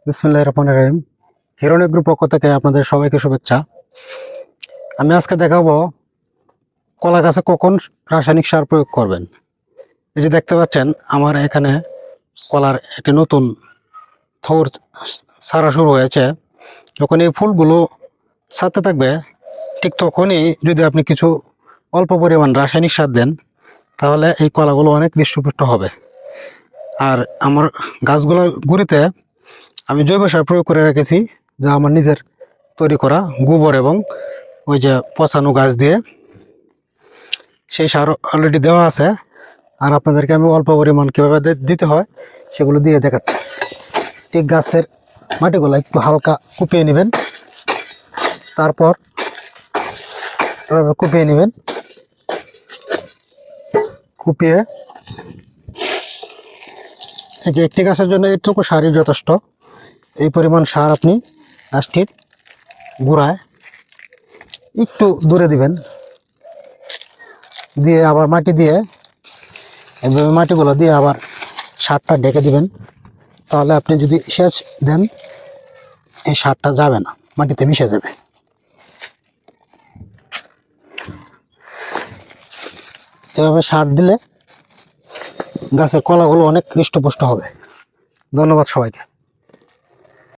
বিসমিল্লাহির রহমানির রহিম। হিরোনিক গ্রুপ পক্ষ থেকে আপনাদের সবাইকে শুভেচ্ছা। আমি আজকে দেখাবো কলা গাছে কখন রাসায়নিক সার প্রয়োগ করবেন। এই যে দেখতে পাচ্ছেন আমার এখানে কলার একটি নতুন থোর ছাড়া শুরু হয়েছে। যখন এই ফুলগুলো ছাড়তে থাকবে ঠিক তখনই যদি আপনি কিছু অল্প পরিমাণ রাসায়নিক সার দেন তাহলে এই কলাগুলো অনেক হৃষ্টপুষ্ট হবে। আর আমার গাছগুলোর গুঁড়িতে আমি জৈব সার প্রয়োগ করে রেখেছি, যা আমার নিজের তৈরি করা গোবর এবং ওই যে পচানো গাছ দিয়ে সেই সার অলরেডি দেওয়া আছে। আর আপনাদেরকে আমি অল্প পরিমাণ কীভাবে দিতে হয় সেগুলো দিয়ে দেখাচ্ছি। ঠিক গাছের মাটিগুলো একটু হালকা কুপিয়ে নেবেন, তারপর এভাবে কুপিয়ে নেবেন। কুপিয়ে এই যে একটি গাছের জন্য এইটুকু সারই যথেষ্ট। এই পরিমাণ সার আপনি গাছটির গোড়ায় একটু দূরে দিবেন, দিয়ে আবার মাটি দিয়ে এভাবে মাটিগুলো দিয়ে আবার সারটা ঢেকে দিবেন। তাহলে আপনি যদি সেচ দেন এই সারটা যাবে না, মাটিতে মিশে যাবে। এভাবে সার দিলে গাছের কলাগুলো অনেক হৃষ্টপুষ্ট হবে। ধন্যবাদ সবাইকে।